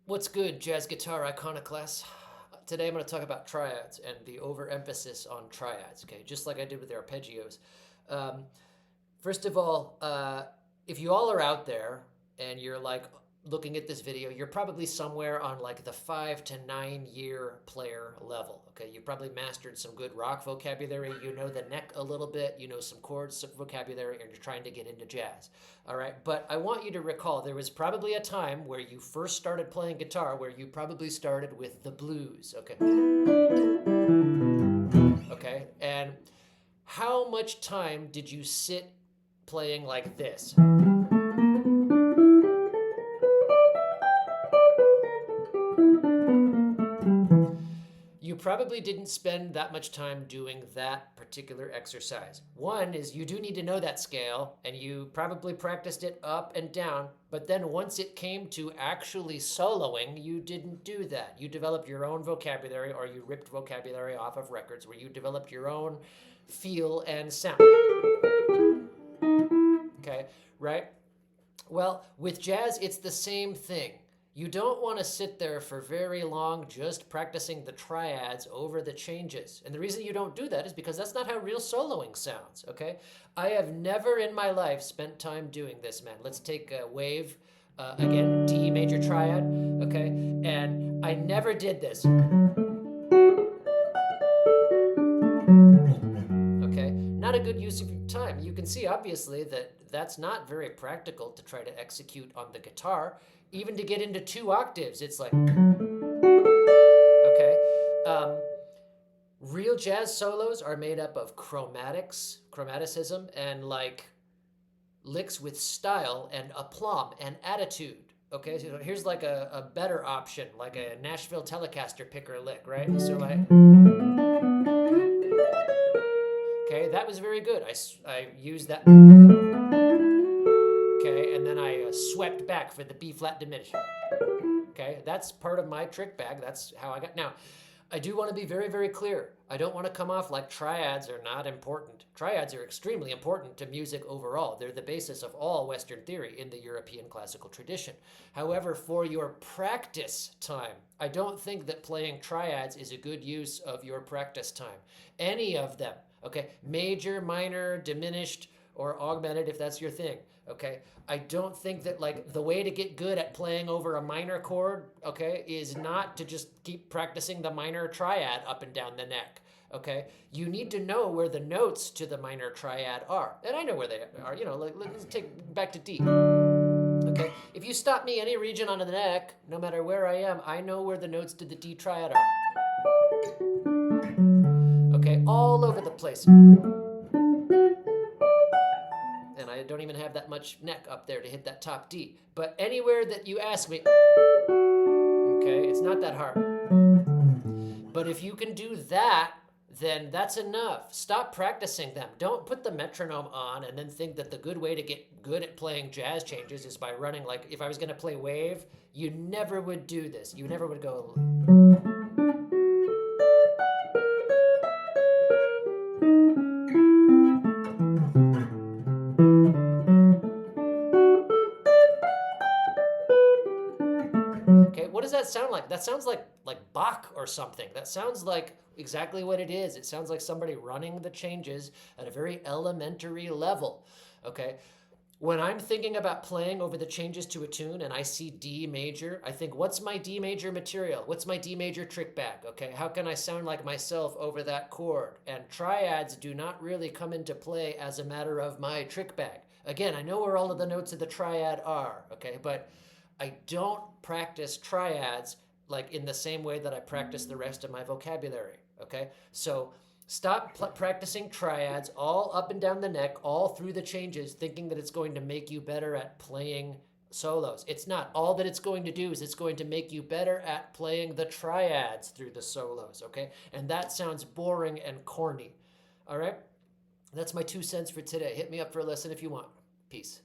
What's good, jazz guitar iconoclasts? Today I'm going to talk about triads and the overemphasis on triads, okay, just like I did with the arpeggios. Um, First of all, if you all are out there and you're like looking at this video, you're probably somewhere on like the 5 to 9 year player level. Okay, you've probably mastered some good rock vocabulary. You know the neck a little bit. You know some chords, some vocabulary, and you're trying to get into jazz. All right, but I want you to recall there was probably a time where you first started playing guitar where you probably started with the blues. Okay, okay, and how much time did you sit playing like this? You probably didn't spend that much time doing that particular exercise. One is you do need to know that scale, and you probably practiced it up and down, but then once it came to actually soloing, you didn't do that. You developed your own vocabulary, or you ripped vocabulary off of records where you developed your own feel and sound. Okay, right? Well, with jazz, it's the same thing. You don't want to sit there for very long just practicing the triads over the changes. And the reason you don't do that is because that's not how real soloing sounds, okay? I have never in my life spent time doing this, man. Let's take a wave, again, D major triad, okay? And I never did this. Okay, not a good use of your time. You can see obviously that that's not very practical to try to execute on the guitar. Even to get into 2 octaves, it's like, okay. Real jazz solos are made up of chromaticism, and like licks with style and aplomb and attitude. Okay, so here's like a better option, like a Nashville Telecaster picker lick, right? So like, okay, that was very good. I used that. Okay, and then I swept back for the B flat diminished. Okay, that's part of my trick bag. That's how I got. Now, I do want to be very, very clear. I don't want to come off like triads are not important. Triads are extremely important to music overall. They're the basis of all Western theory in the European classical tradition. However, for your practice time, I don't think that playing triads is a good use of your practice time. Any of them, okay? Major, minor, diminished, or augmented if that's your thing, okay? I don't think that like the way to get good at playing over a minor chord, okay, is not to just keep practicing the minor triad up and down the neck, okay? You need to know where the notes to the minor triad are. And I know where they are, you know, like let's take back to D. Okay, if you stop me any region on the neck, no matter where I am, I know where the notes to the D triad are. Okay, all over the place. And I don't even have that much neck up there to hit that top D. But anywhere that you ask me, okay, it's not that hard. But if you can do that, then that's enough. Stop practicing them. Don't put the metronome on and then think that the good way to get good at playing jazz changes is by running like, if I was going to play wave, you never would do this. You never would go... Okay, what does that sound like? That sounds like Bach or something. That sounds like exactly what it is. It sounds like somebody running the changes at a very elementary level. Okay, when I'm thinking about playing over the changes to a tune and I see D major, I think, what's my D major material? What's my D major trick bag? Okay, how can I sound like myself over that chord? And triads do not really come into play as a matter of my trick bag. Again, I know where all of the notes of the triad are, okay, but I don't practice triads like in the same way that I practice the rest of my vocabulary, okay? So Stop practicing triads all up and down the neck, all through the changes, thinking that it's going to make you better at playing solos. It's not. All that it's going to do is it's going to make you better at playing the triads through the solos, okay? And that sounds boring and corny, all right? That's my 2 cents for today. Hit me up for a lesson if you want. Peace.